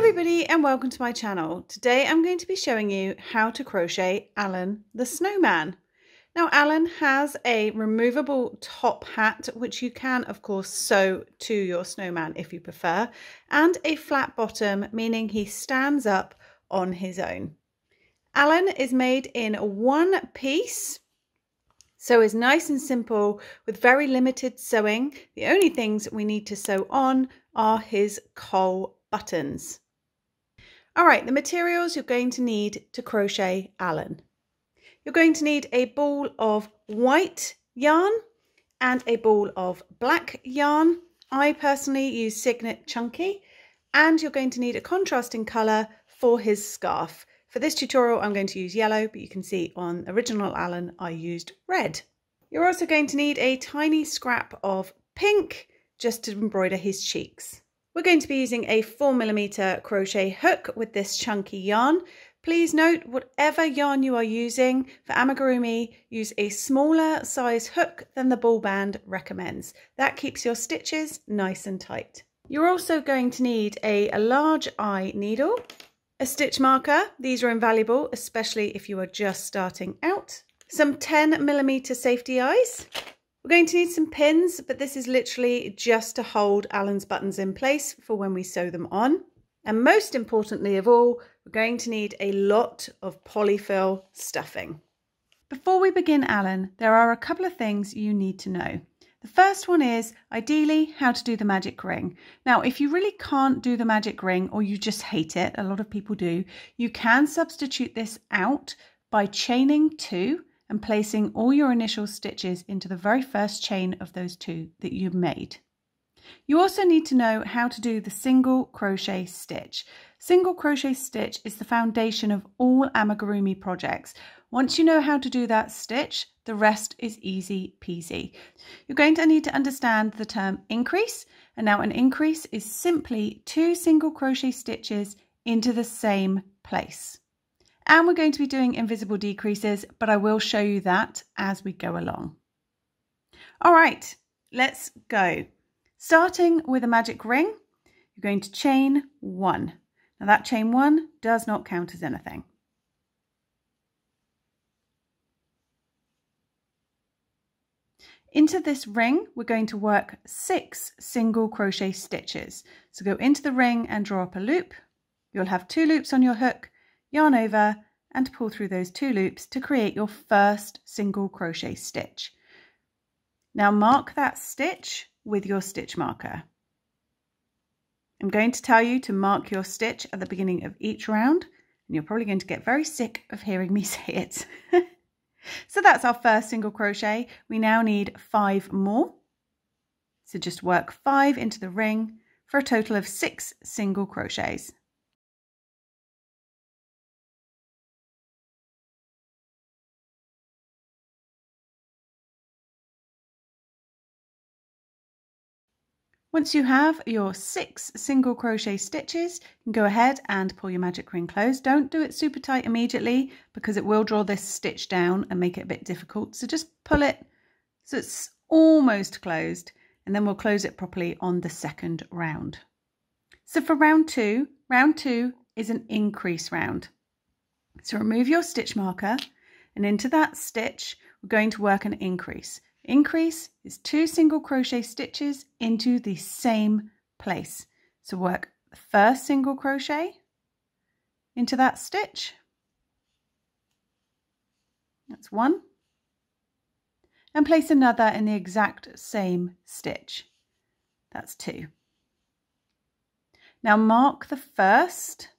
everybody and welcome to my channel. Today I'm going to be showing you how to crochet Alan the Snowman. Now Alan has a removable top hat which you can of course sew to your snowman if you prefer, and a flat bottom, meaning he stands up on his own. Alan is made in one piece, so is nice and simple with very limited sewing. The only things we need to sew on are his cowl buttons. All right, the materials you're going to need to crochet Alan. You're going to need a ball of white yarn and a ball of black yarn. I personally use Signet Chunky, and you're going to need a contrasting colour for his scarf. For this tutorial I'm going to use yellow, but you can see on original Alan I used red. You're also going to need a tiny scrap of pink just to embroider his cheeks. We're going to be using a 4mm crochet hook with this chunky yarn. Please note, whatever yarn you are using for amigurumi, use a smaller size hook than the ball band recommends. That keeps your stitches nice and tight. You're also going to need a large eye needle, a stitch marker. These are invaluable, especially if you are just starting out. Some 10mm safety eyes. We're going to need some pins, but this is literally just to hold Alan's buttons in place for when we sew them on. And most importantly of all, we're going to need a lot of polyfill stuffing. Before we begin Alan, there are a couple of things you need to know. The first one is ideally how to do the magic ring. Now, if you really can't do the magic ring or you just hate it, a lot of people do, you can substitute this out by chaining 2 and placing all your initial stitches into the very first chain of those 2 that you've made. You also need to know how to do the single crochet stitch. Single crochet stitch is the foundation of all amigurumi projects. Once you know how to do that stitch, the rest is easy peasy. You're going to need to understand the term increase, and now an increase is simply 2 single crochet stitches into the same place. And we're going to be doing invisible decreases, but I will show you that as we go along. All right, let's go. Starting with a magic ring, you're going to chain 1. Now that chain 1 does not count as anything. Into this ring, we're going to work 6 single crochet stitches. So go into the ring and draw up a loop. You'll have 2 loops on your hook, yarn over and pull through those 2 loops to create your first single crochet stitch. Now mark that stitch with your stitch marker. I'm going to tell you to mark your stitch at the beginning of each round, and you're probably going to get very sick of hearing me say it. So that's our first single crochet. We now need 5 more. So just work 5 into the ring for a total of 6 single crochets. Once you have your 6 single crochet stitches, you can go ahead and pull your magic ring closed. Don't do it super tight immediately because it will draw this stitch down and make it a bit difficult. So just pull it so it's almost closed, and then we'll close it properly on the second round. So for round 2 is an increase round. So remove your stitch marker, and into that stitch, we're going to work an increase. Increase is 2 single crochet stitches into the same place. So work the first single crochet into that stitch. That's 1. And place another in the exact same stitch. That's 2. Now mark the first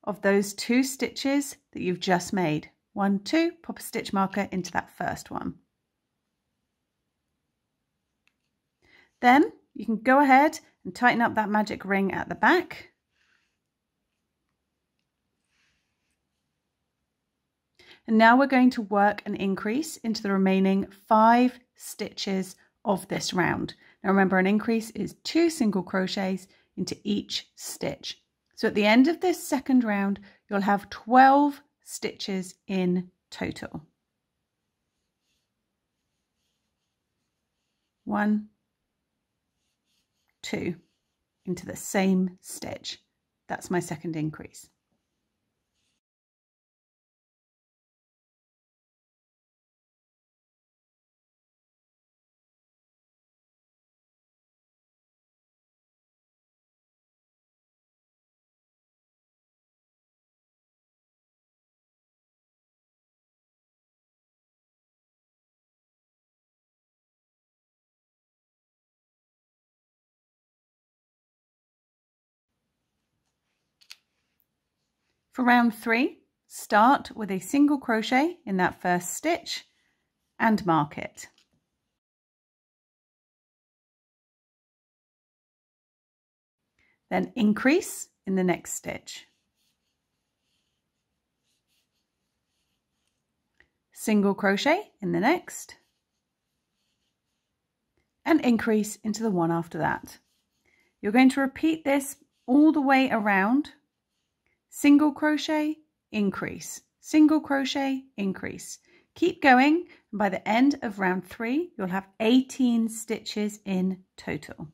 of those 2 stitches that you've just made. 1, 2, pop a stitch marker into that first one. Then you can go ahead and tighten up that magic ring at the back. And now we're going to work an increase into the remaining 5 stitches of this round. Now remember, an increase is 2 single crochets into each stitch. So at the end of this second round, you'll have 12 stitches in total. 1, 2 into the same stitch. That's my second increase. For round 3, start with a single crochet in that first stitch and mark it. Then increase in the next stitch. Single crochet in the next and increase into the one after that. You're going to repeat this all the way around. Single crochet, increase, single crochet, increase. Keep going, and by the end of round 3, you'll have 18 stitches in total.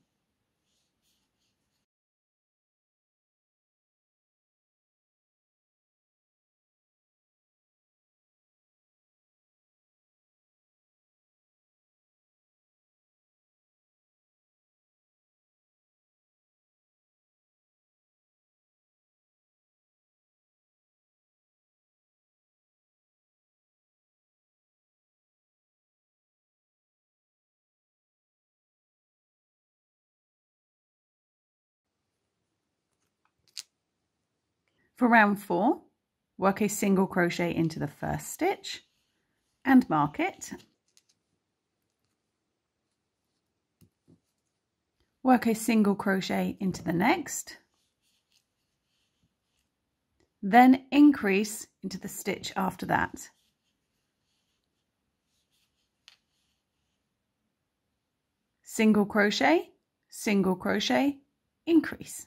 For round 4, work a single crochet into the first stitch and mark it. Work a single crochet into the next, then increase into the stitch after that. Single crochet, increase.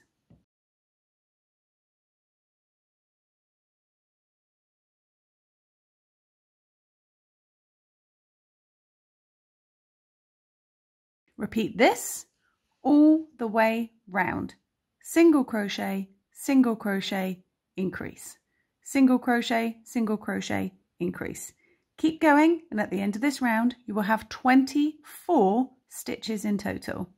Repeat this all the way round. Single crochet, increase. Single crochet, increase. Keep going, and at the end of this round, you will have 24 stitches in total.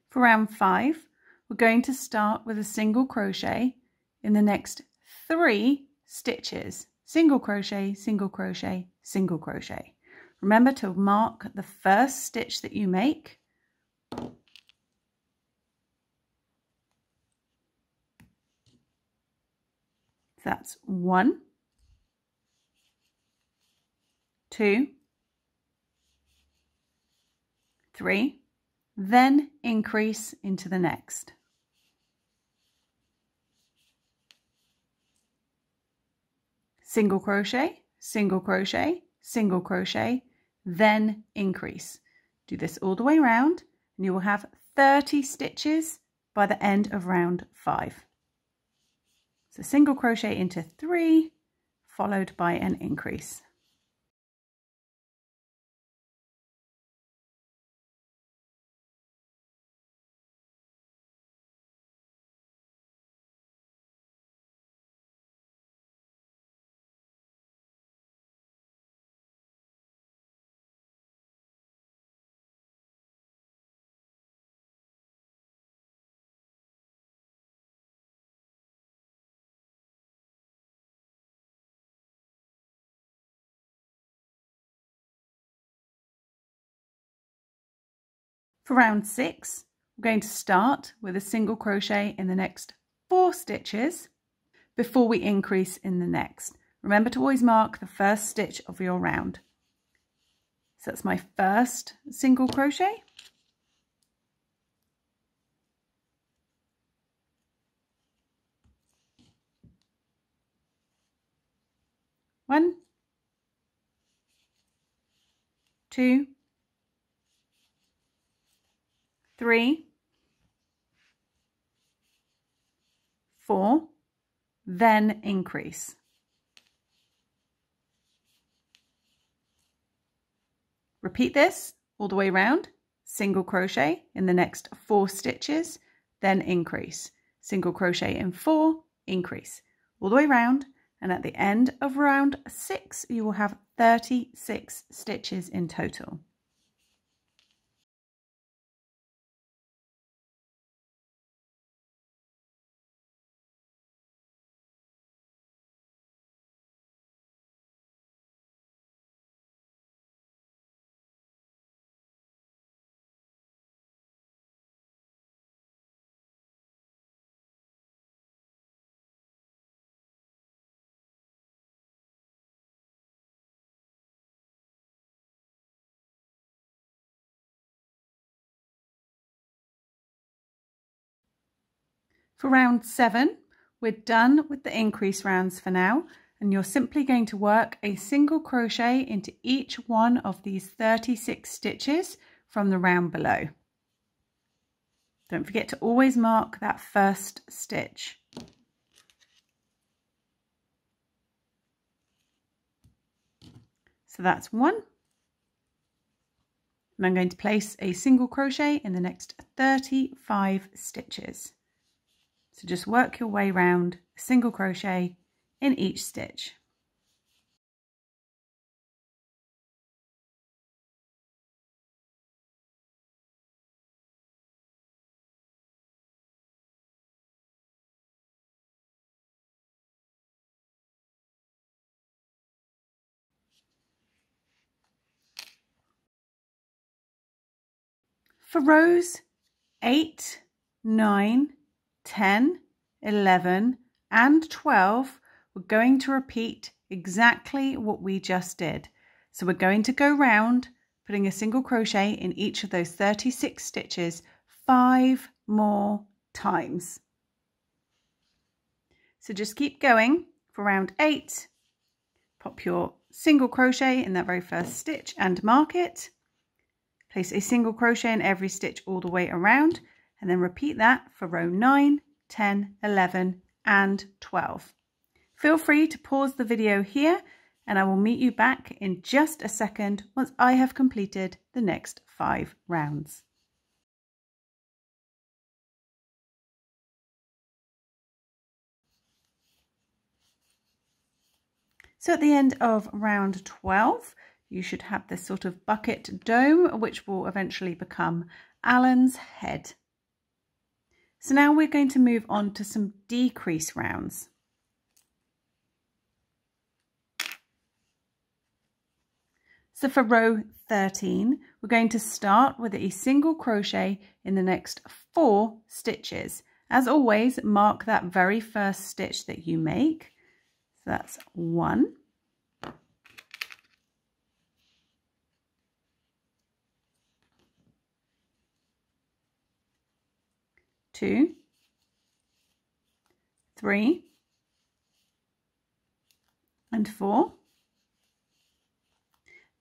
For round 5, we're going to start with a single crochet in the next 3 stitches. Single crochet, single crochet, single crochet. Remember to mark the first stitch that you make. That's 1, 2, 3, then increase into the next. Single crochet, single crochet, single crochet, then increase. Do this all the way around and you will have 30 stitches by the end of round 5. So single crochet into 3 followed by an increase. For round 6, we're going to start with a single crochet in the next 4 stitches before we increase in the next. Remember to always mark the first stitch of your round. So that's my first single crochet. One, 2, 3, 4, then increase. Repeat this all the way around, single crochet in the next 4 stitches, then increase. Single crochet in 4, increase. All the way around, and at the end of round 6, you will have 36 stitches in total. For round 7, we're done with the increase rounds for now, and you're simply going to work a single crochet into each one of these 36 stitches from the round below. Don't forget to always mark that first stitch. So that's 1. And I'm going to place a single crochet in the next 35 stitches. So just work your way round a single crochet in each stitch. For rows 8, 9, 10, 11 and 12, we're going to repeat exactly what we just did. So we're going to go round, putting a single crochet in each of those 36 stitches 5 more times. So just keep going. For round 8, pop your single crochet in that very first stitch and mark it. Place a single crochet in every stitch all the way around, and then repeat that for row 9, 10, 11 and 12. Feel free to pause the video here, and I will meet you back in just a second once I have completed the next 5 rounds. So at the end of round 12, you should have this sort of bucket dome, which will eventually become Alan's head. So now we're going to move on to some decrease rounds. So for row 13, we're going to start with a single crochet in the next 4 stitches. As always, mark that very first stitch that you make. So that's 1. 2, 3 and 4.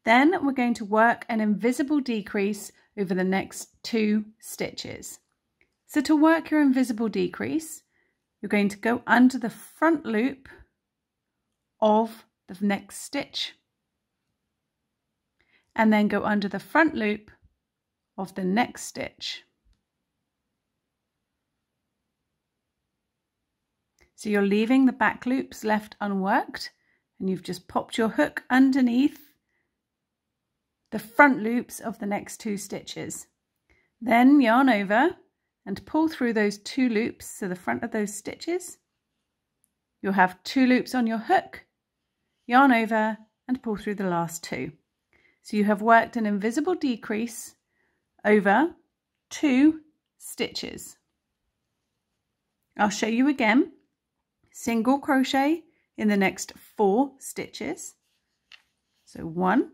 Then we're going to work an invisible decrease over the next 2 stitches. So to work your invisible decrease, you're going to go under the front loop of the next stitch and then go under the front loop of the next stitch. So you're leaving the back loops left unworked, and you've just popped your hook underneath the front loops of the next 2 stitches. Then yarn over and pull through those 2 loops to the front of those stitches. You'll have 2 loops on your hook, yarn over and pull through the last 2. So you have worked an invisible decrease over 2 stitches. I'll show you again. Single crochet in the next 4 stitches. So 1,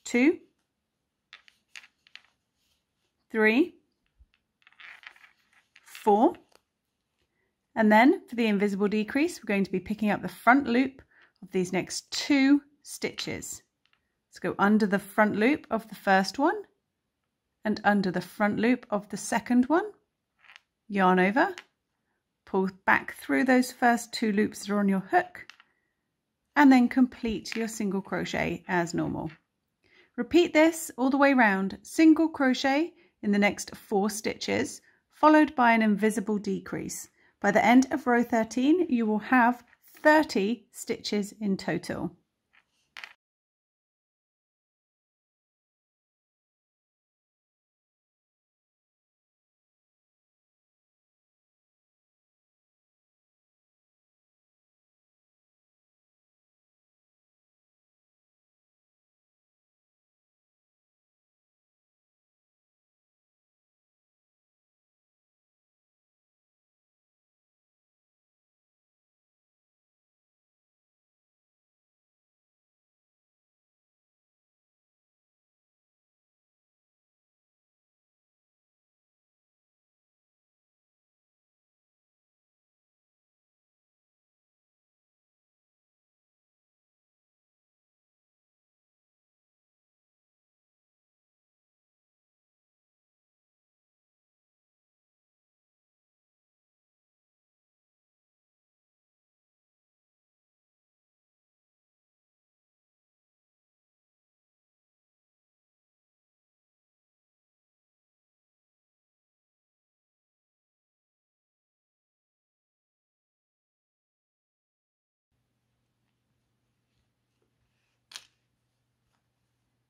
2, 3, 4, and then for the invisible decrease, we're going to be picking up the front loop of these next 2 stitches. Let's go under the front loop of the first one and under the front loop of the second one, yarn over, pull back through those first 2 loops that are on your hook, and then complete your single crochet as normal. Repeat this all the way around, single crochet in the next 4 stitches, followed by an invisible decrease. By the end of row 13, you will have 30 stitches in total.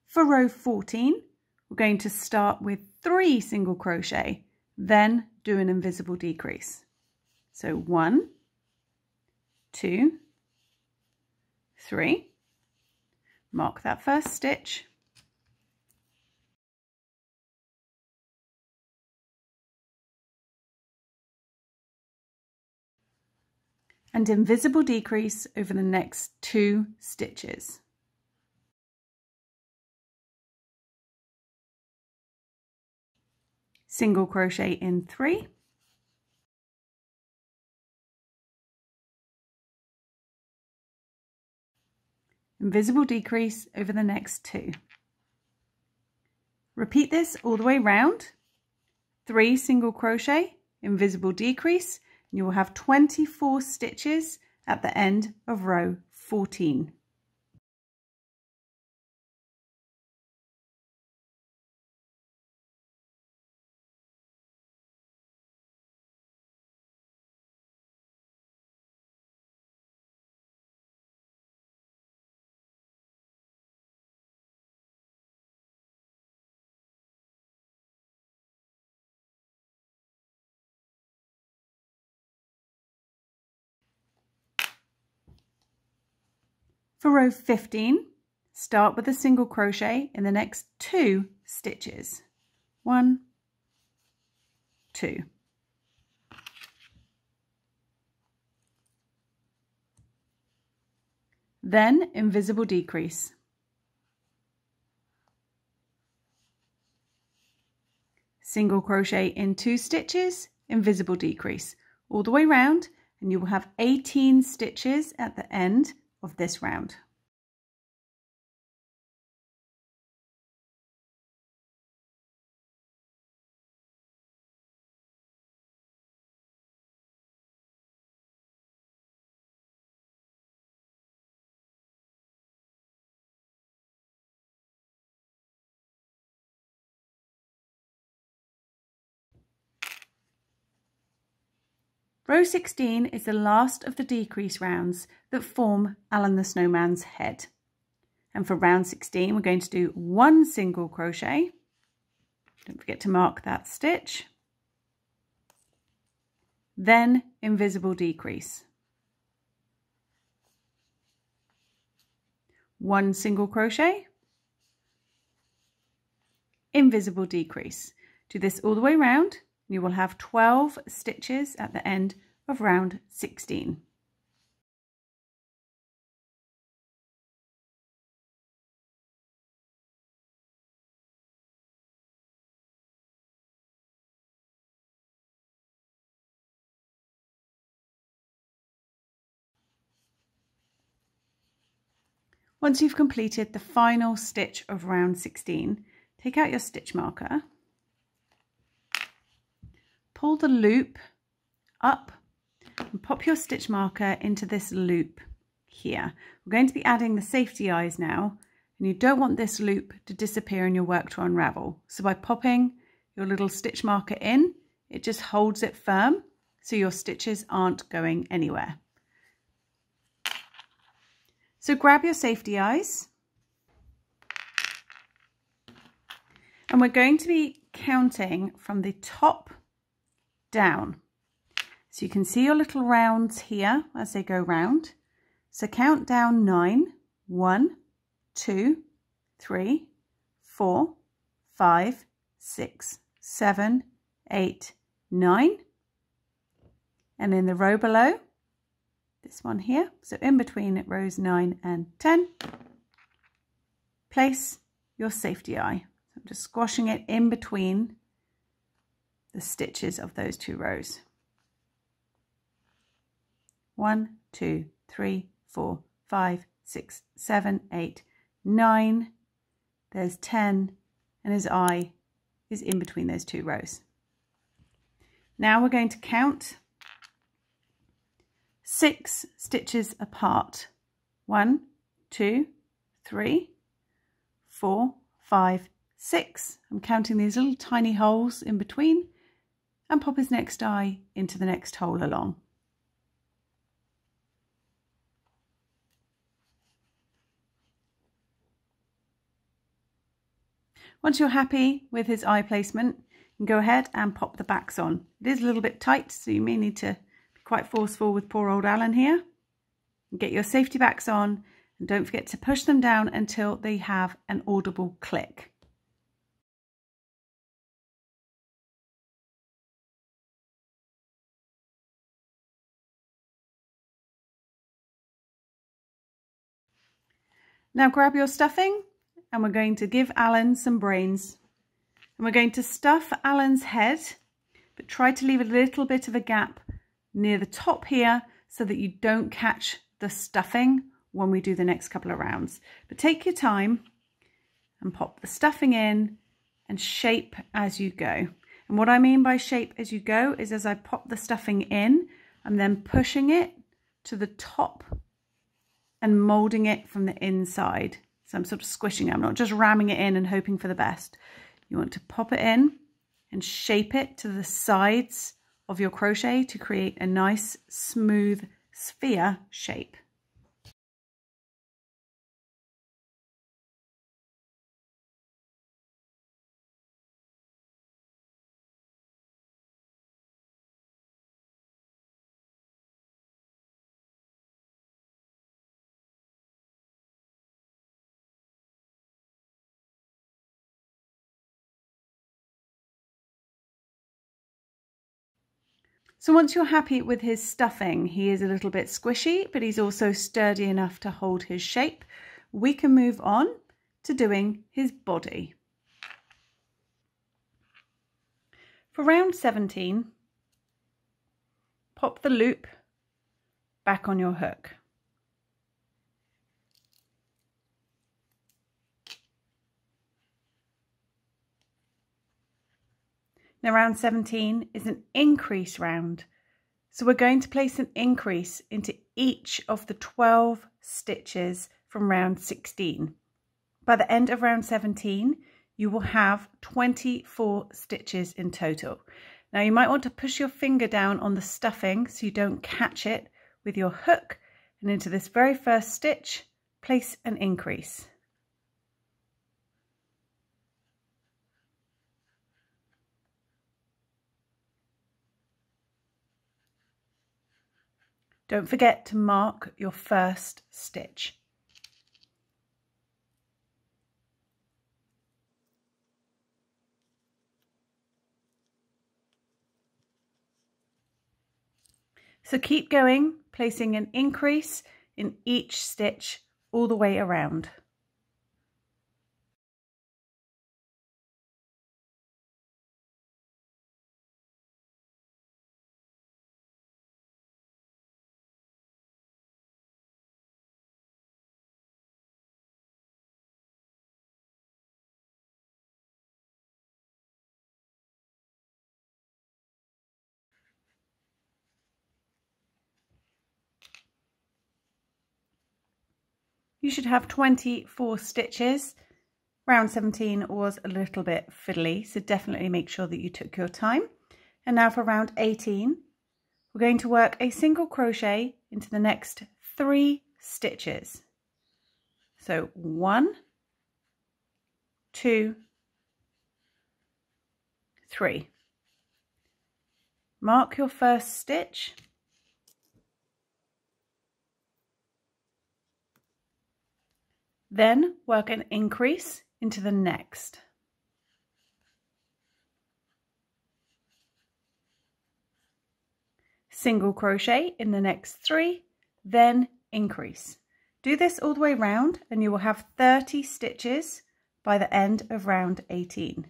For row 14, we're going to start with 3 single crochet, then do an invisible decrease. So 1, 2, 3, mark that first stitch, and invisible decrease over the next 2 stitches. Single crochet in 3, invisible decrease over the next 2. Repeat this all the way round, 3 single crochet, invisible decrease, and you will have 24 stitches at the end of row 14. For row 15, start with a single crochet in the next 2 stitches. 1, 2. Then invisible decrease. Single crochet in 2 stitches, invisible decrease all the way round, and you will have 18 stitches at the end of this round. Row 16 is the last of the decrease rounds that form Alan the Snowman's head. And for round 16, we're going to do 1 single crochet. Don't forget to mark that stitch. Then invisible decrease. 1 single crochet, invisible decrease. Do this all the way around. You will have 12 stitches at the end of round 16. Once you've completed the final stitch of round 16, take out your stitch marker, pull the loop up and pop your stitch marker into this loop here. We're going to be adding the safety eyes now, and you don't want this loop to disappear in your work to unravel. So by popping your little stitch marker in, it just holds it firm so your stitches aren't going anywhere. So grab your safety eyes, and we're going to be counting from the top down. So you can see your little rounds here as they go round. So count down 9, 1, 2, 3, 4, 5, 6, 7, 8, 9. And in the row below, this one here, so in between rows 9 and 10, place your safety eye. So I'm just squashing it in between the stitches of those two rows. 1, 2, 3, 4, 5, 6, 7, 8, 9. There's 10, and his eye is in between those two rows. Now we're going to count 6 stitches apart. 1, 2, 3, 4, 5, 6. I'm counting these little tiny holes in between, and pop his next eye into the next hole along. Once you're happy with his eye placement, you can go ahead and pop the backs on. It is a little bit tight, so you may need to be quite forceful with poor old Alan here. Get your safety backs on, and don't forget to push them down until they have an audible click. Now grab your stuffing, and we're going to give Alan some brains. And we're going to stuff Alan's head, but try to leave a little bit of a gap near the top here so that you don't catch the stuffing when we do the next couple of rounds. But take your time and pop the stuffing in and shape as you go. And what I mean by shape as you go is as I pop the stuffing in, I'm then pushing it to the top and molding it from the inside. So I'm sort of squishing it. I'm not just ramming it in and hoping for the best. You want to pop it in and shape it to the sides of your crochet to create a nice smooth sphere shape. So once you're happy with his stuffing, he is a little bit squishy, but he's also sturdy enough to hold his shape. We can move on to doing his body. For round 17, pop the loop back on your hook. Now round 17 is an increase round, so we're going to place an increase into each of the 12 stitches from round 16. By the end of round 17, you will have 24 stitches in total. Now you might want to push your finger down on the stuffing so you don't catch it with your hook, and into this very first stitch, place an increase. Don't forget to mark your first stitch. So keep going, placing an increase in each stitch all the way around. You should have 24 stitches. Round 17 was a little bit fiddly, so definitely make sure that you took your time. And now for round 18, we're going to work a single crochet into the next 3 stitches. So 1, 2, 3. Mark your first stitch. Then work an increase into the next. Single crochet in the next 3, then increase. Do this all the way round and you will have 30 stitches by the end of round 18.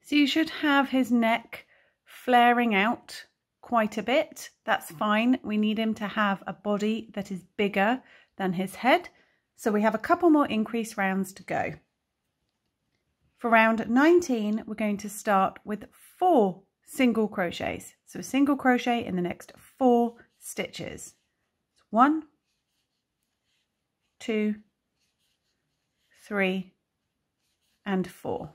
So you should have his neck flaring out quite a bit. That's fine. We need him to have a body that is bigger than his head. So we have a couple more increase rounds to go. For round 19, we're going to start with 4 single crochets. So a single crochet in the next 4 stitches. 1, 2, 3, and 4.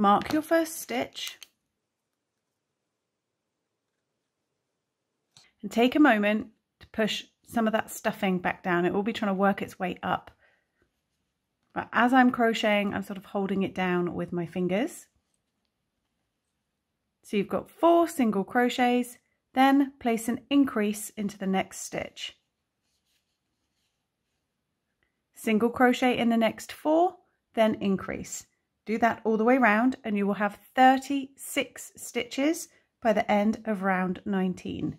Mark your first stitch and take a moment to push some of that stuffing back down. It will be trying to work its way up. But as I'm crocheting, I'm sort of holding it down with my fingers. So you've got 4 single crochets, then place an increase into the next stitch. Single crochet in the next 4, then increase. Do that all the way round and you will have 36 stitches by the end of round 19.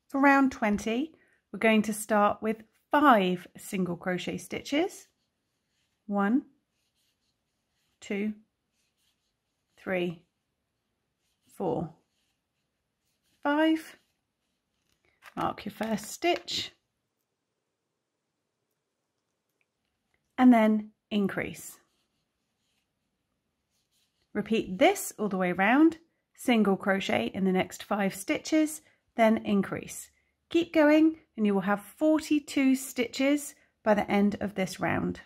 For round 20, we're going to start with 5 single crochet stitches. 1, 2, 3, 4, 5. Mark your first stitch and then increase. Repeat this all the way round, single crochet in the next 5 stitches, then increase. Keep going and you will have 42 stitches by the end of this round.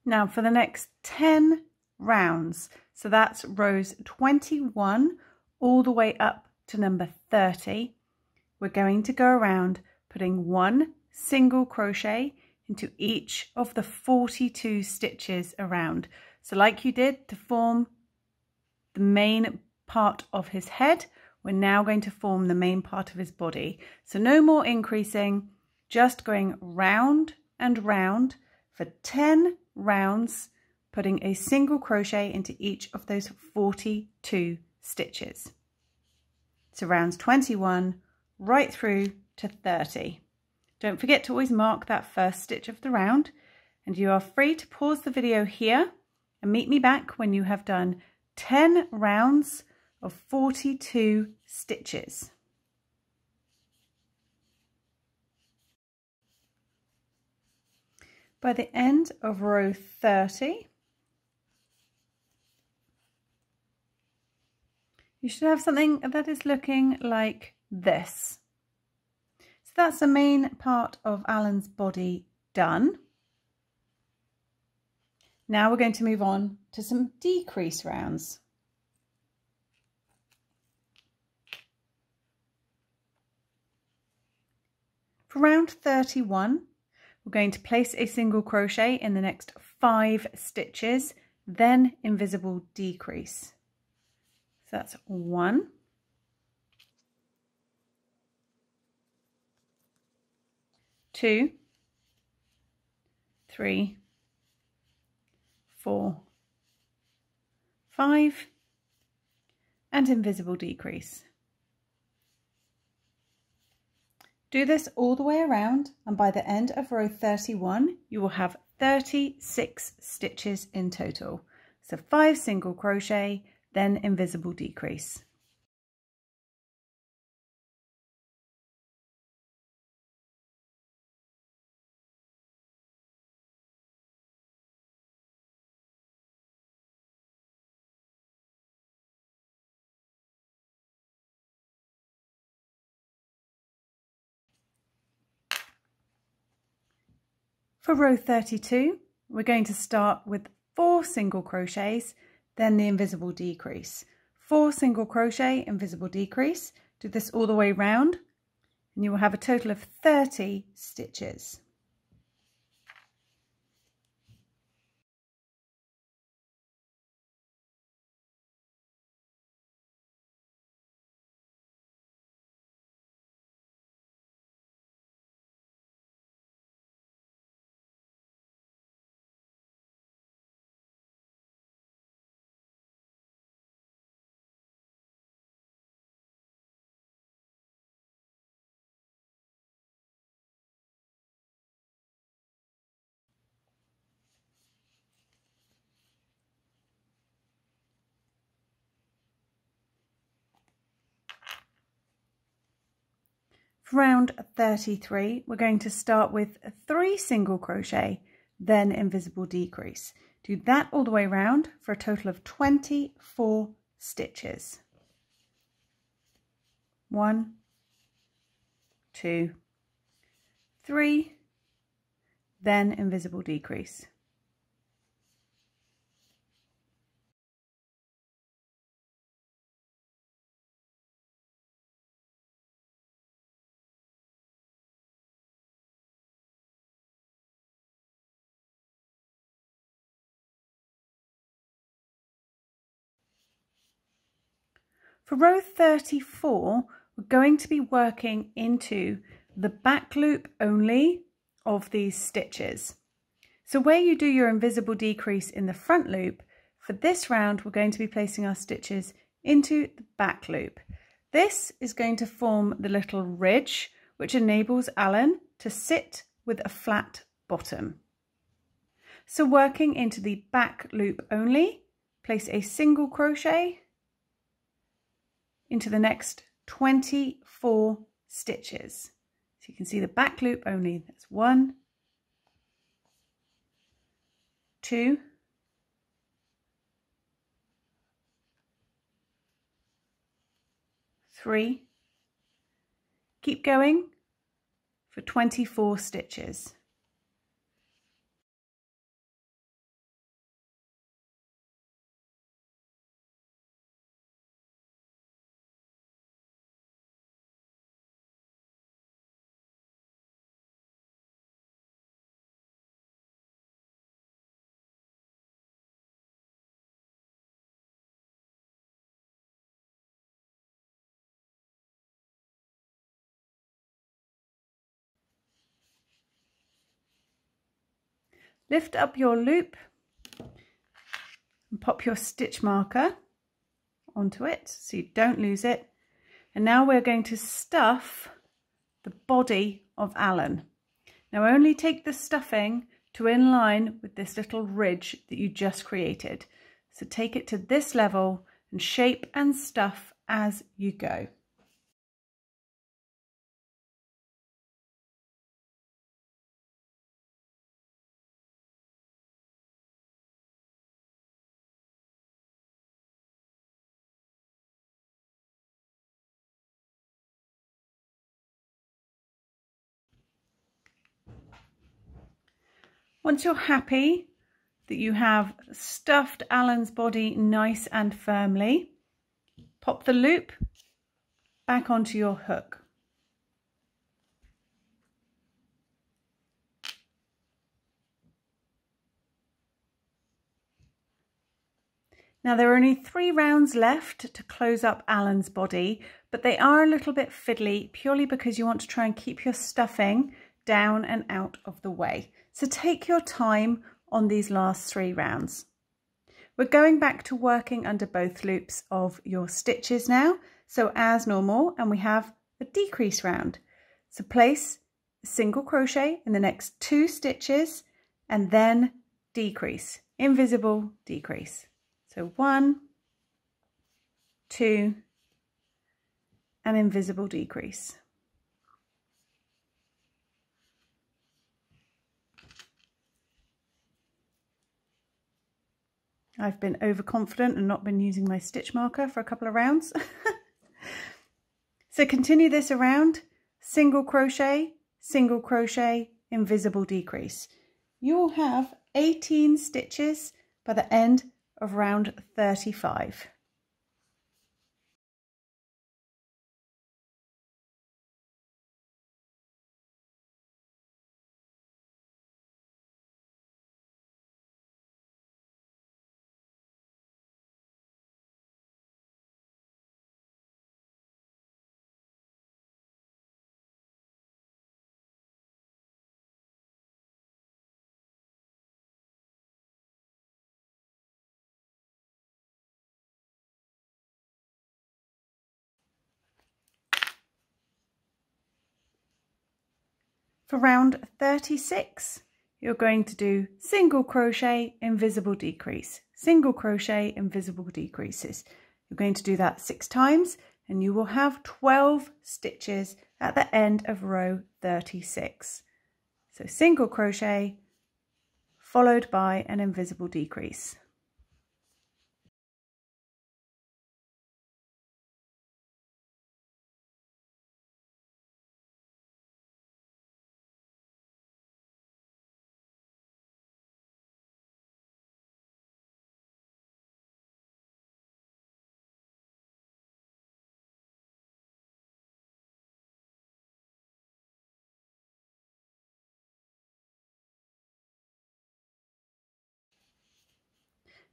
Now for the next 10 rounds, so that's rows 21 all the way up to number 30, we're going to go around putting 1 single crochet into each of the 42 stitches around. So like you did to form the main part of his head, we're now going to form the main part of his body. So no more increasing, just going round and round for 10 rounds, putting a single crochet into each of those 42 stitches. So rounds 21 right through to 30. Don't forget to always mark that first stitch of the round, and you are free to pause the video here and meet me back when you have done 10 rounds of 42 stitches. By the end of row 30, you should have something that is looking like this. So that's the main part of Alan's body done. Now we're going to move on to some decrease rounds. For round 31, we're going to place a single crochet in the next 5 stitches, then invisible decrease. So that's 1, 2, 3, 4, 5, and invisible decrease. Do this all the way around, and by the end of row 31 you will have 36 stitches in total. So 5 single crochet, then invisible decrease. For row 32, we're going to start with 4 single crochets, then the invisible decrease. 4 single crochet, invisible decrease. Do this all the way round, and you will have a total of 30 stitches. For round 33, we're going to start with 3 single crochet, then invisible decrease. Do that all the way around for a total of 24 stitches. 1, 2, 3, then invisible decrease. For row 34, we're going to be working into the back loop only of these stitches. So where you do your invisible decrease in the front loop, for this round we're going to be placing our stitches into the back loop. This is going to form the little ridge which enables Alan to sit with a flat bottom. So working into the back loop only, place a single crochet into the next 24 stitches. So you can see the back loop only. That's 1, 2, 3. Keep going for 24 stitches. Lift up your loop and pop your stitch marker onto it so you don't lose it. And now we're going to stuff the body of Alan. Now only take the stuffing to in line with this little ridge that you just created. So take it to this level and shape and stuff as you go. Once you're happy that you have stuffed Alan's body nice and firmly, pop the loop back onto your hook. Now there are only 3 rounds left to close up Alan's body, but they are a little bit fiddly purely because you want to try and keep your stuffing down and out of the way. So take your time on these last 3 rounds. We're going back to working under both loops of your stitches now. So as normal, and we have a decrease round. So place a single crochet in the next 2 stitches and then decrease, invisible decrease. So 1, 2, and invisible decrease. I've been overconfident and not been using my stitch marker for a couple of rounds. So continue this around, single crochet, invisible decrease. You'll have 18 stitches by the end of round 35. For round 36, you're going to do single crochet, invisible decrease, single crochet, invisible decreases. You're going to do that 6 times and you will have 12 stitches at the end of row 36. So single crochet followed by an invisible decrease.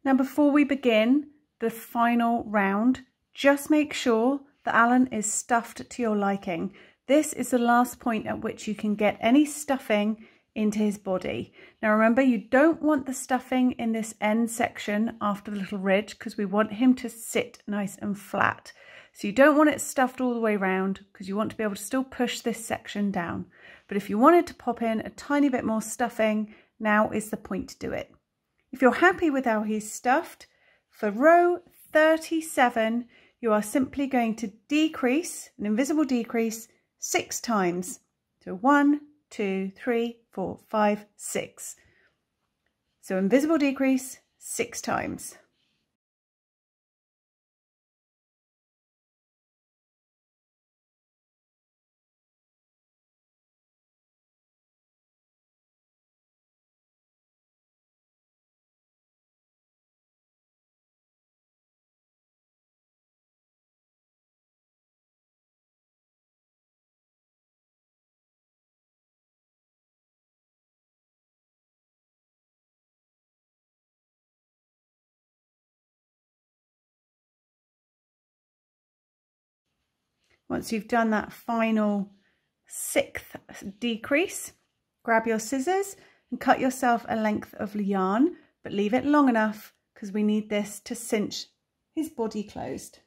Now before we begin the final round, just make sure that Alan is stuffed to your liking. This is the last point at which you can get any stuffing into his body. Now remember, you don't want the stuffing in this end section after the little ridge because we want him to sit nice and flat. So you don't want it stuffed all the way around because you want to be able to still push this section down. But if you wanted to pop in a tiny bit more stuffing, now is the point to do it. If you're happy with how he's stuffed, for row 37, you are simply going to decrease, an invisible decrease, 6 times. So 1, 2, 3, 4, 5, 6. So invisible decrease 6 times. Once you've done that final 6th decrease, grab your scissors and cut yourself a length of yarn, but leave it long enough because we need this to cinch his body closed.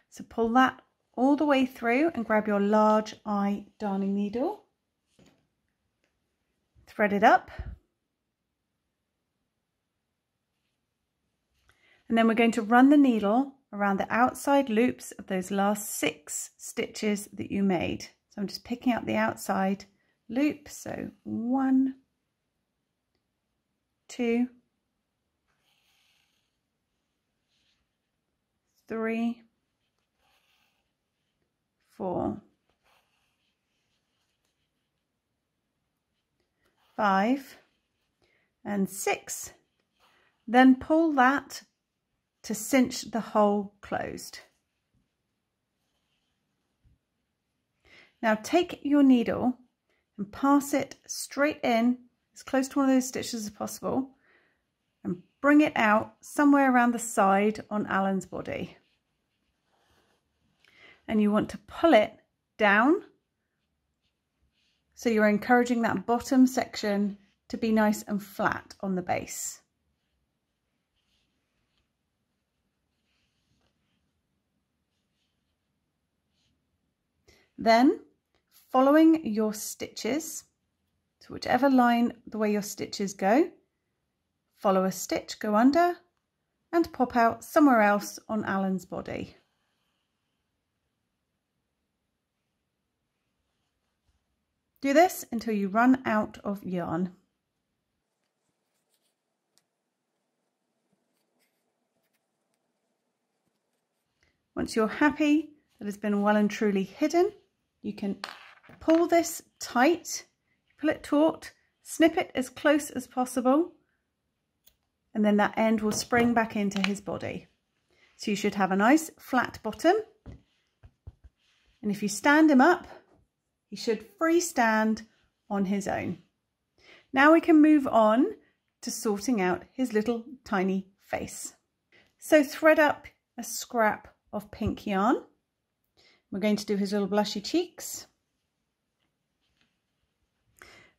So pull that all the way through and grab your large eye darning needle. Thread it up. And then we're going to run the needle around the outside loops of those last 6 stitches that you made. So I'm just picking up the outside loop. So 1, 2, 3, 4, 5 and 6. Then pull that to cinch the hole closed. Now take your needle and pass it straight in as close to one of those stitches as possible and bring it out somewhere around the side on Alan's body. And you want to pull it down, so you're encouraging that bottom section to be nice and flat on the base. Then, following your stitches, to whichever line the way your stitches go, follow a stitch, go under and pop out somewhere else on Alan's body. Do this until you run out of yarn. Once you're happy that it's been well and truly hidden, you can pull this tight, pull it taut, snip it as close as possible, and then that end will spring back into his body. So you should have a nice flat bottom. And if you stand him up, he should freestand on his own. Now we can move on to sorting out his little tiny face. So thread up a scrap of pink yarn. We're going to do his little blushy cheeks.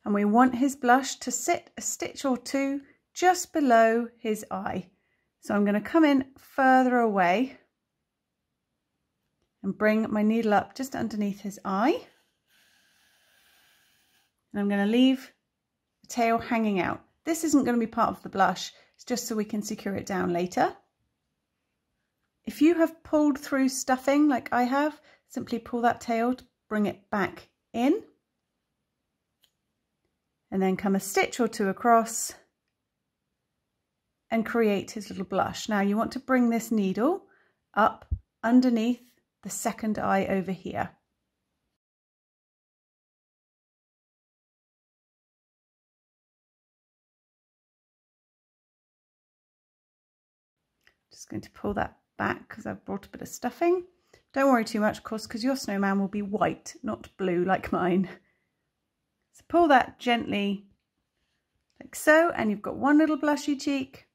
And we want his blush to sit a stitch or 2 just below his eye. So I'm going to come in further away and bring my needle up just underneath his eye. And I'm going to leave the tail hanging out. This isn't going to be part of the blush, it's just so we can secure it down later. If you have pulled through stuffing like I have, simply pull that tail to bring it back in. And then come a stitch or 2 across and create his little blush. Now you want to bring this needle up underneath the second eye over here. Just going to pull that back because I've brought a bit of stuffing. Don't worry too much, of course, because your snowman will be white, not blue like mine. So pull that gently like so, and you've got one little blushy cheek.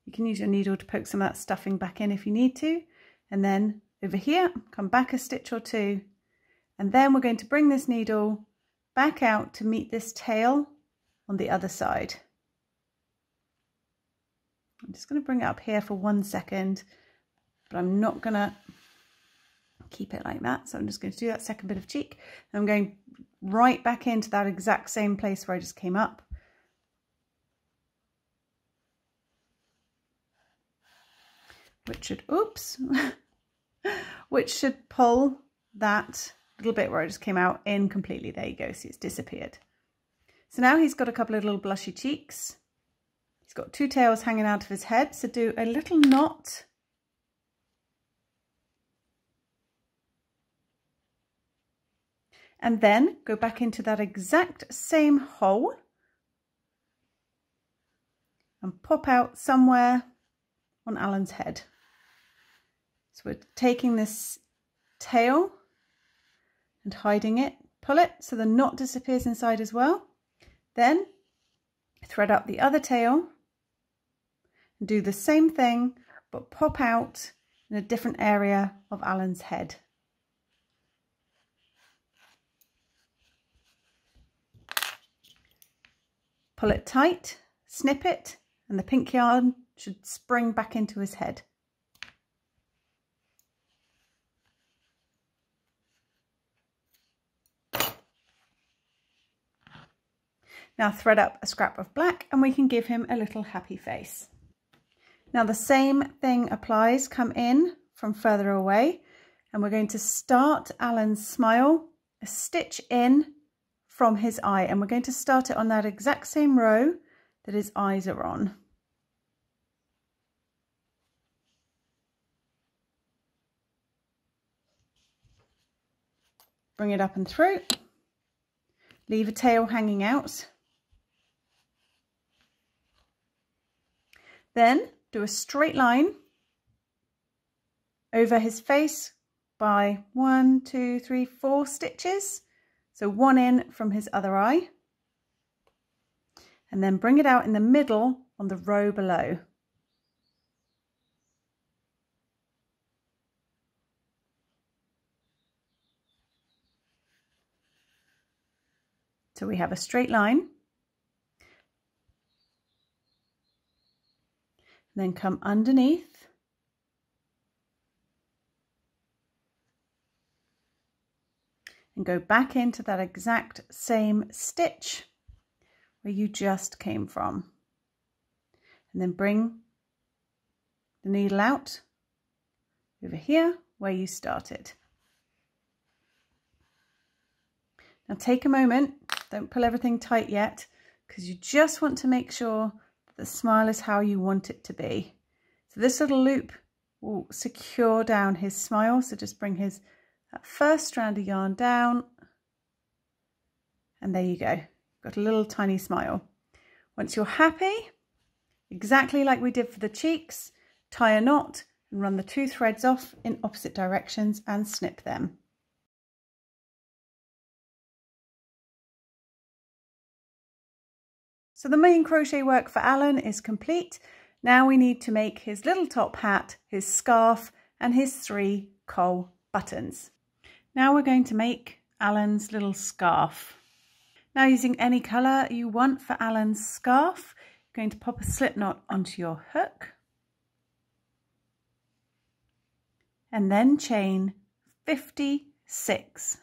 You can use your needle to poke some of that stuffing back in if you need to. And then over here, come back a stitch or 2. And then we're going to bring this needle back out to meet this tail on the other side. I'm just going to bring it up here for 1 second, but I'm not going to keep it like that. So I'm just going to do that second bit of cheek. And I'm going right back into that exact same place where I just came up. Which should, oops, which should pull that little bit where I just came out in completely. There you go. See, it's disappeared. So now he's got a couple of little blushy cheeks. He's got 2 tails hanging out of his head, so do a little knot. And then go back into that exact same hole and pop out somewhere on Alan's head. So we're taking this tail and hiding it, pull it so the knot disappears inside as well. Then thread up the other tail. And do the same thing, but pop out in a different area of Alan's head. Pull it tight, snip it, and the pink yarn should spring back into his head. Now thread up a scrap of black and we can give him a little happy face. Now the same thing applies. Come in from further away and we're going to start Alan's smile a stitch in from his eye, and we're going to start it on that exact same row that his eyes are on. Bring it up and through. Leave a tail hanging out. Then do a straight line over his face by 1, 2, 3, 4 stitches. So one in from his other eye. And then bring it out in the middle on the row below. So we have a straight line. And then come underneath. And go back into that exact same stitch where you just came from. And then bring the needle out over here where you started. Now take a moment, don't pull everything tight yet, because you just want to make sure that the smile is how you want it to be. So this little loop will secure down his smile, so just bring that first strand of yarn down, and there you go. Got a little tiny smile. Once you're happy, exactly like we did for the cheeks, tie a knot and run the 2 threads off in opposite directions and snip them. So the main crochet work for Alan is complete. Now we need to make his little top hat, his scarf, and his 3 coal buttons. Now we're going to make Alan's little scarf. Now using any colour you want for Alan's scarf, you're going to pop a slip knot onto your hook and then chain 56.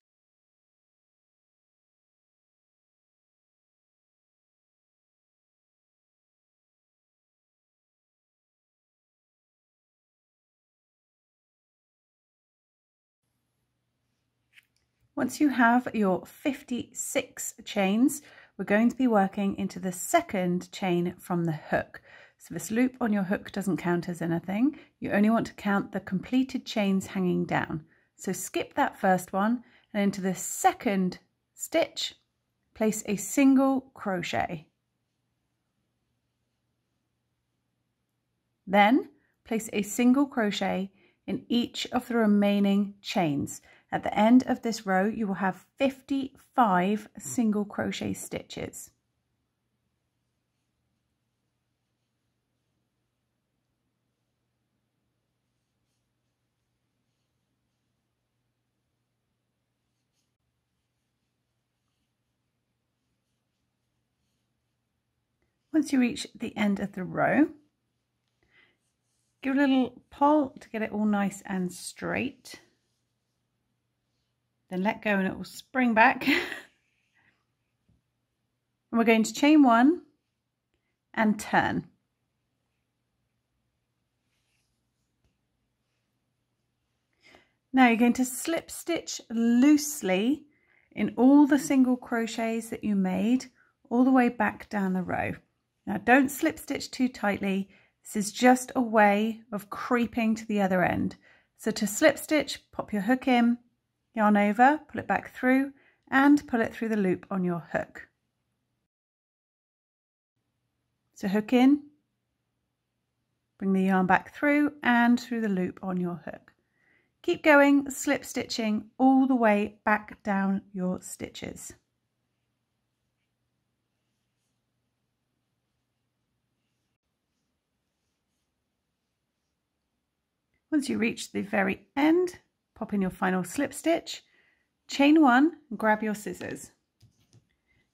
Once you have your 56 chains, we're going to be working into the second chain from the hook. So this loop on your hook doesn't count as anything. You only want to count the completed chains hanging down. So skip that first one and into the second stitch, place a single crochet. Then place a single crochet in each of the remaining chains. At the end of this row, you will have 55 single crochet stitches. Once you reach the end of the row, give a little pull to get it all nice and straight. Then let go and it will spring back. And we're going to chain 1 and turn. Now you're going to slip stitch loosely in all the single crochets that you made all the way back down the row. Now don't slip stitch too tightly. This is just a way of creeping to the other end. So to slip stitch, pop your hook in, yarn over, pull it back through and pull it through the loop on your hook. So hook in, bring the yarn back through and through the loop on your hook. Keep going, slip stitching all the way back down your stitches. Once you reach the very end, pop in your final slip stitch, chain 1 and grab your scissors.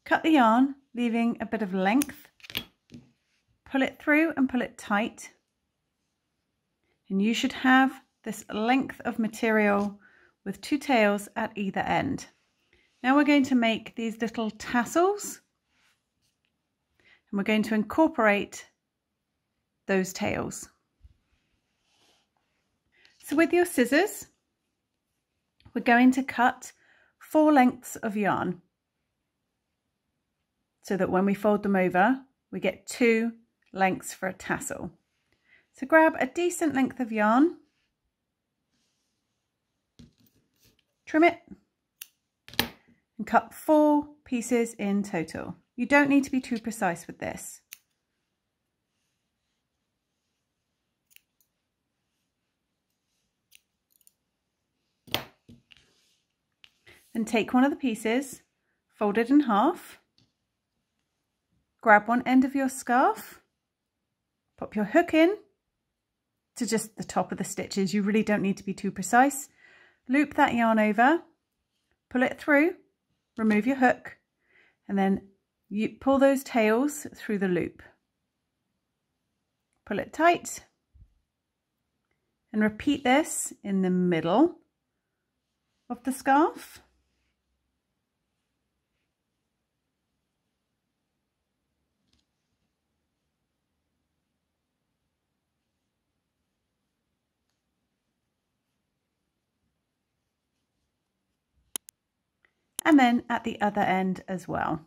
Cut the yarn leaving a bit of length. Pull it through and pull it tight. And you should have this length of material with 2 tails at either end. Now we're going to make these little tassels, and we're going to incorporate those tails. So with your scissors, we're going to cut 4 lengths of yarn so that when we fold them over, we get 2 lengths for a tassel. So grab a decent length of yarn, trim it, and cut 4 pieces in total. You don't need to be too precise with this. Then take one of the pieces, fold it in half, grab one end of your scarf, pop your hook in to just the top of the stitches. You really don't need to be too precise. Loop that yarn over, pull it through, remove your hook, and then you pull those tails through the loop. Pull it tight and repeat this in the middle of the scarf. And then at the other end as well.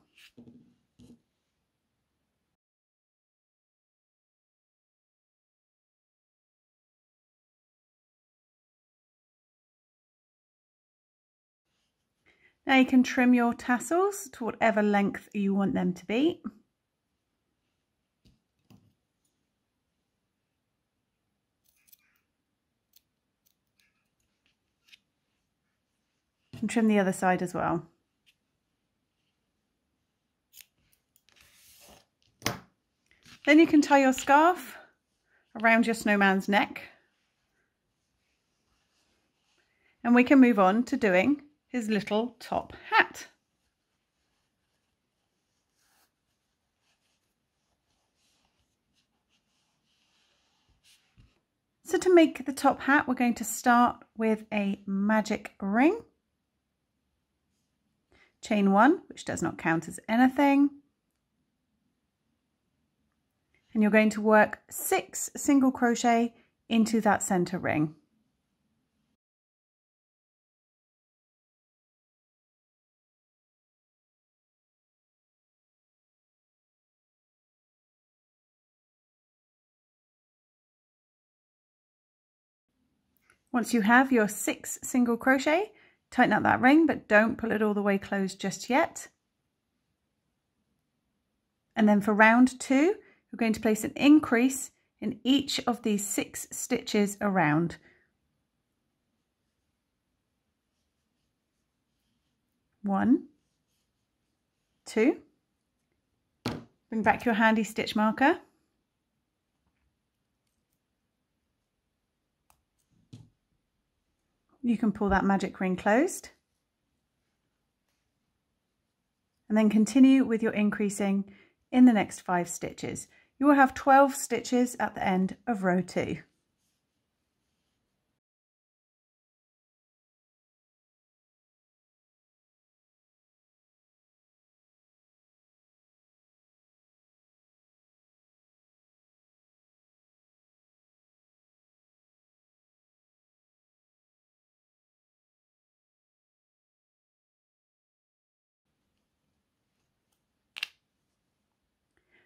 Now you can trim your tassels to whatever length you want them to be. And trim the other side as well. Then you can tie your scarf around your snowman's neck. And we can move on to doing his little top hat. So to make the top hat, we're going to start with a magic ring. Chain 1, which does not count as anything. And you're going to work 6 single crochet into that center ring. Once you have your 6 single crochet, tighten up that ring, but don't pull it all the way closed just yet. And then for round 2, you're going to place an increase in each of these 6 stitches around. 1, 2, bring back your handy stitch marker. You can pull that magic ring closed. And then continue with your increasing in the next 5 stitches. You will have 12 stitches at the end of row 2.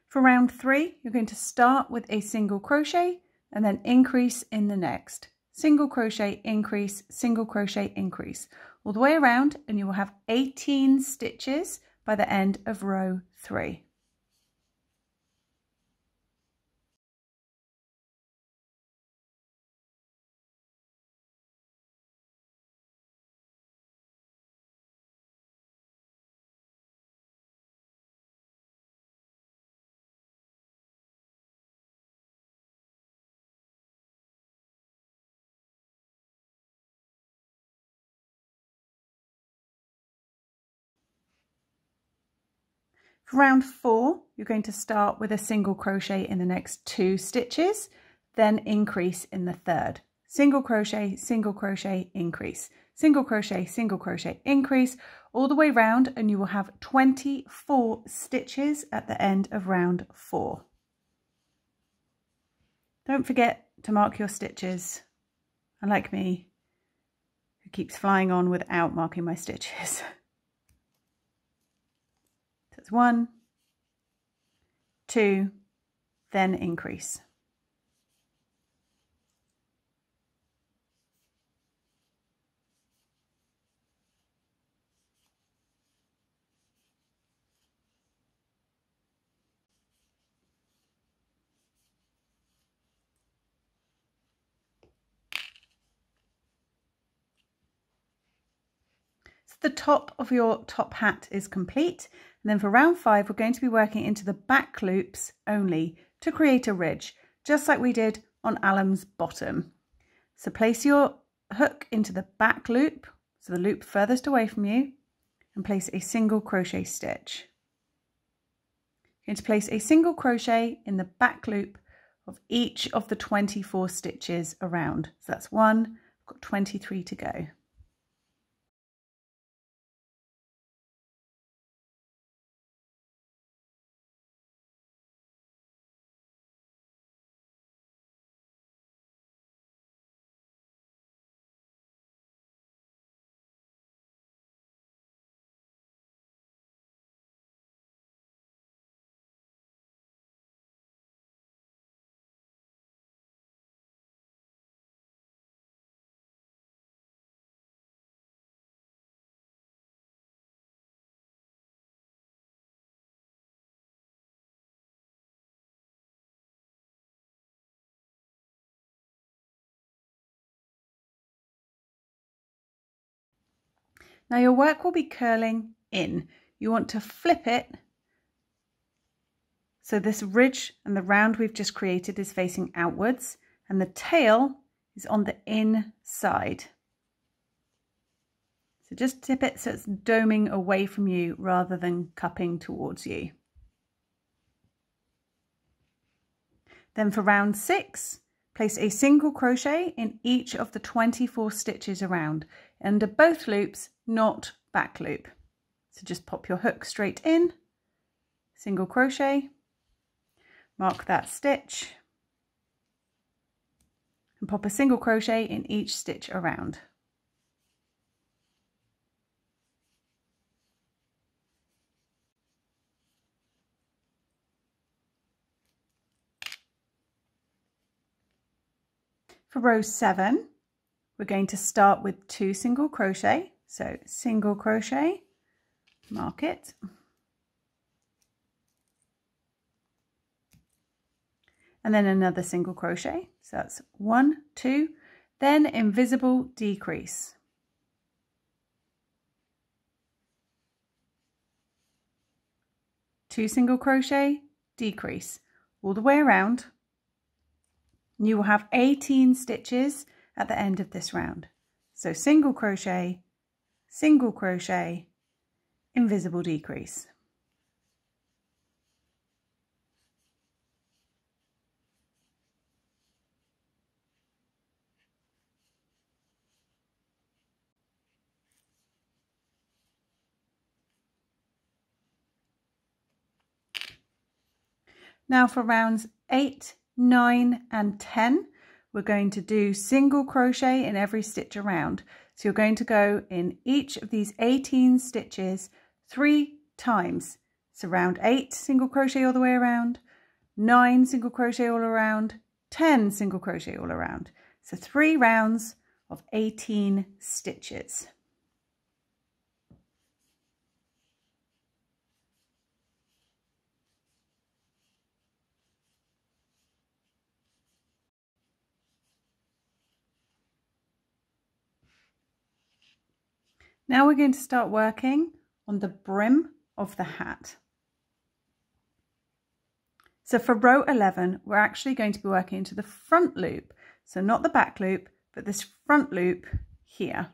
For round 3, you're going to start with a single crochet and then increase in the next. Single crochet, increase, single crochet, increase. All the way around, and you will have 18 stitches by the end of row 3. For round 4, you're going to start with a single crochet in the next 2 stitches, then increase in the 3rd. Single crochet, increase, single crochet, increase, all the way round, and you will have 24 stitches at the end of round 4. Don't forget to mark your stitches, unlike me, who keeps flying on without marking my stitches. That's 1, 2, then increase. The top of your top hat is complete, and then for round 5 we're going to be working into the back loops only to create a ridge, just like we did on Alan's bottom. So place your hook into the back loop, so the loop furthest away from you, and place a single crochet stitch. You're going to place a single crochet in the back loop of each of the 24 stitches around. So that's 1, I've got 23 to go. Now your work will be curling in. You want to flip it so this ridge and the round we've just created is facing outwards, and the tail is on the inside. So just tip it so it's doming away from you rather than cupping towards you. Then for round 6, place a single crochet in each of the 24 stitches around, under both loops, not back loop. So just pop your hook straight in, single crochet, mark that stitch, and pop a single crochet in each stitch around. For row 7, we're going to start with 2 single crochet. So single crochet, mark it, and then another single crochet. So that's 1, 2, then invisible decrease. Two single crochet, decrease, all the way around. You will have 18 stitches at the end of this round. So single crochet, invisible decrease. Now for rounds 8, 9 and 10, we're going to do single crochet in every stitch around. So you're going to go in each of these 18 stitches 3 times. So round 8, single crochet all the way around, 9 single crochet all around, 10 single crochet all around. So 3 rounds of 18 stitches. Now we're going to start working on the brim of the hat. So for row 11, we're actually going to be working into the front loop. So not the back loop, but this front loop here.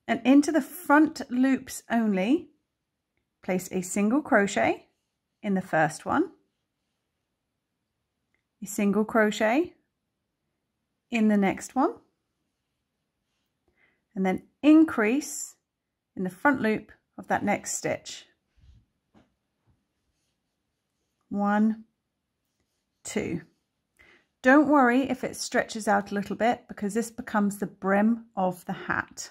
And into the front loops only, place a single crochet in the first one, a single crochet in the next one, and then increase in the front loop of that next stitch. 1, 2. Don't worry if it stretches out a little bit, because this becomes the brim of the hat.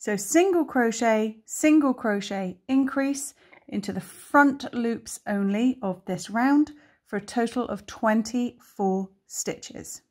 So single crochet, increase into the front loops only of this round for a total of 24 stitches.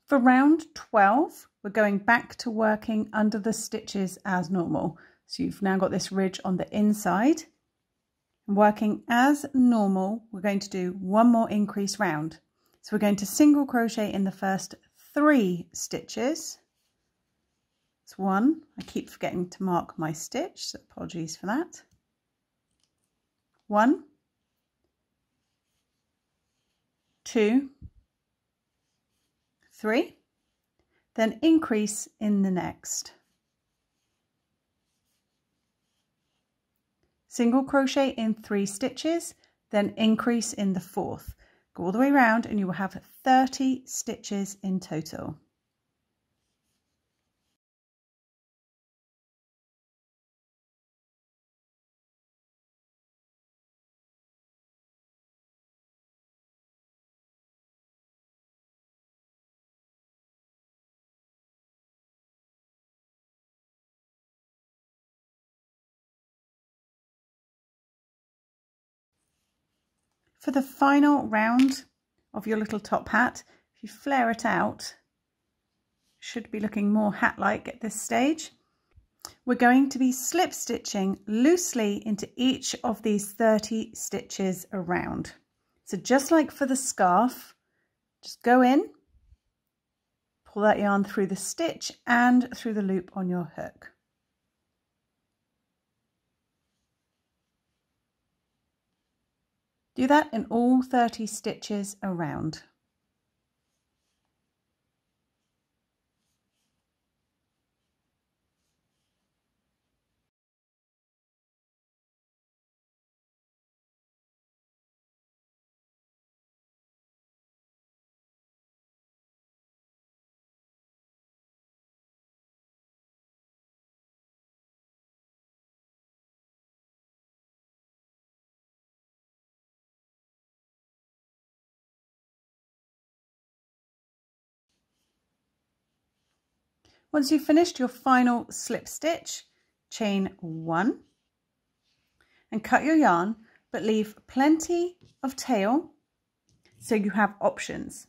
For round 12, we're going back to working under the stitches as normal. So you've now got this ridge on the inside. And working as normal, we're going to do one more increase round. So we're going to single crochet in the first 3 stitches. That's 1. I keep forgetting to mark my stitch, so apologies for that. 1, 2, 3, then increase in the next. Single crochet in 3 stitches, then increase in the 4th. Go all the way around and you will have 30 stitches in total. For the final round of your little top hat, if you flare it out, should be looking more hat-like at this stage. We're going to be slip stitching loosely into each of these 30 stitches around. So just like for the scarf, just go in, pull that yarn through the stitch and through the loop on your hook. Do that in all 30 stitches around. Once you've finished your final slip stitch, chain 1 and cut your yarn, but leave plenty of tail so you have options.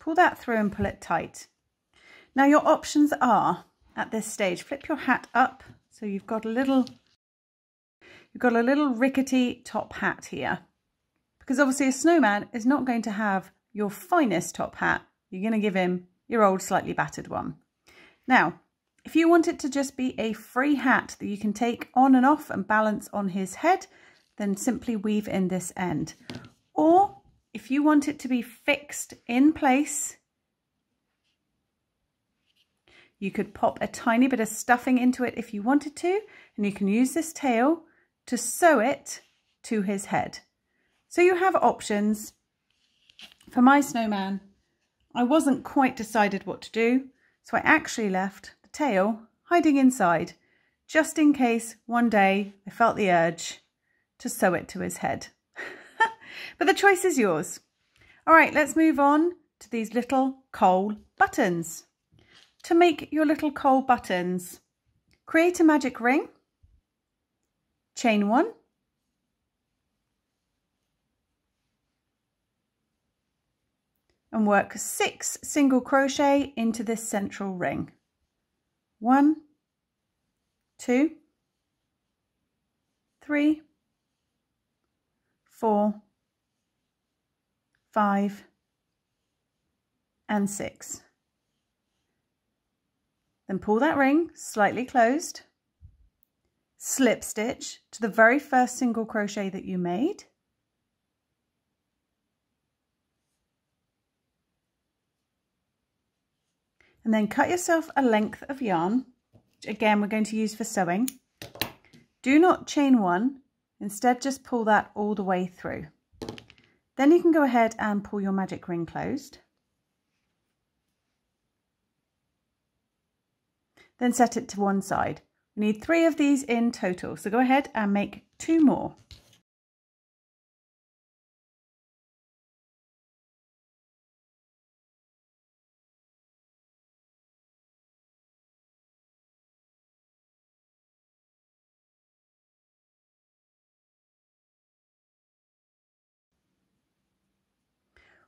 Pull that through and pull it tight. Now your options are, at this stage, flip your hat up so you've got a little rickety top hat here, because obviously a snowman is not going to have your finest top hat. You're going to give him your old slightly battered one. Now, if you want it to just be a free hat that you can take on and off and balance on his head, then simply weave in this end. Or if you want it to be fixed in place, you could pop a tiny bit of stuffing into it if you wanted to, and you can use this tail to sew it to his head. So you have options. For my snowman, I wasn't quite decided what to do, so I actually left the tail hiding inside, just in case one day I felt the urge to sew it to his head. But the choice is yours. All right, let's move on to these little coal buttons. To make your little coal buttons, create a magic ring, chain 1, and work 6 single crochet into this central ring. 1, 2, 3, 4, 5 and 6. Then pull that ring slightly closed, slip stitch to the very first single crochet that you made, and then cut yourself a length of yarn, which again we're going to use for sewing. Do not chain one, instead just pull that all the way through. Then you can go ahead and pull your magic ring closed. Then set it to one side. We need 3 of these in total, so go ahead and make 2 more.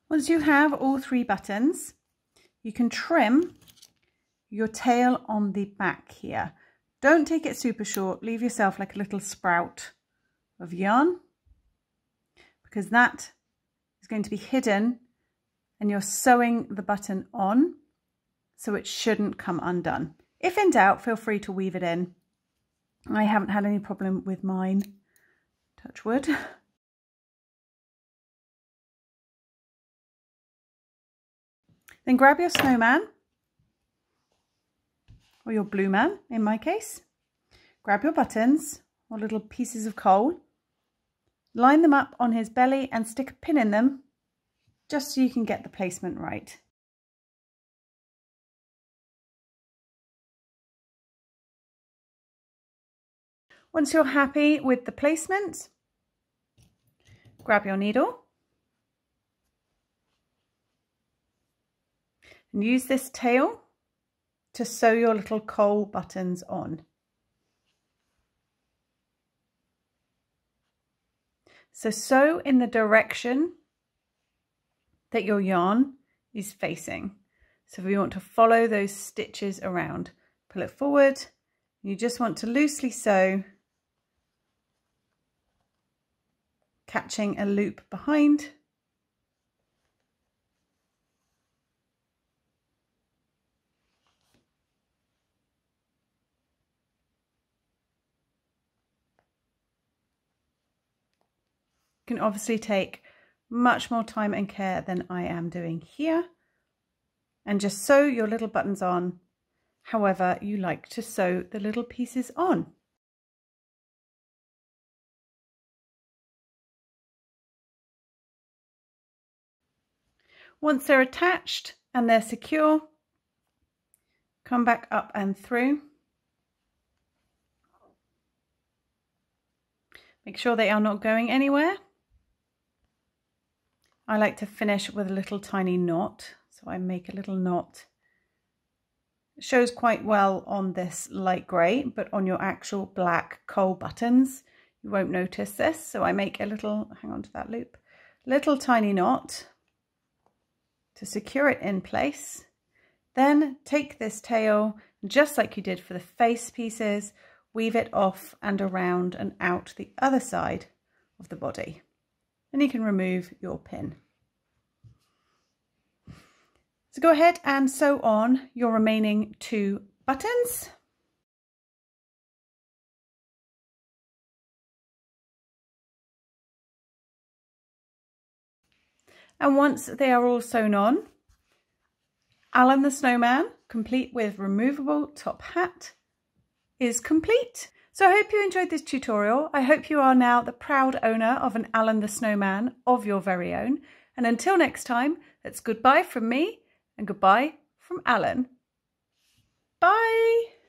Once you have all 3 buttons, you can trim your tail on the back here. Don't take it super short, leave yourself like a little sprout of yarn, because that is going to be hidden and you're sewing the button on, so it shouldn't come undone. If in doubt, feel free to weave it in. I haven't had any problem with mine, touch wood. Then grab your snowman, or your blue man in my case. Grab your buttons or little pieces of coal, line them up on his belly and stick a pin in them just so you can get the placement right. Once you're happy with the placement, grab your needle and use this tail to sew your little coal buttons on. So sew in the direction that your yarn is facing. So we want to follow those stitches around. Pull it forward. You just want to loosely sew, catching a loop behind. You can obviously take much more time and care than I am doing here, and just sew your little buttons on however you like to sew the little pieces on. Once they're attached and they're secure, come back up and through. Make sure they are not going anywhere. I like to finish with a little tiny knot, so I make a little knot. It shows quite well on this light grey, but on your actual black coal buttons you won't notice this, so I make a little, hang on to that loop, little tiny knot to secure it in place. Then take this tail, just like you did for the face pieces, weave it off and around and out the other side of the body. And you can remove your pin. So go ahead and sew on your remaining 2 buttons. And once they are all sewn on, Alan the Snowman, complete with removable top hat, is complete. So I hope you enjoyed this tutorial. I hope you are now the proud owner of an Alan the Snowman of your very own. And until next time, it's goodbye from me and goodbye from Alan. Bye!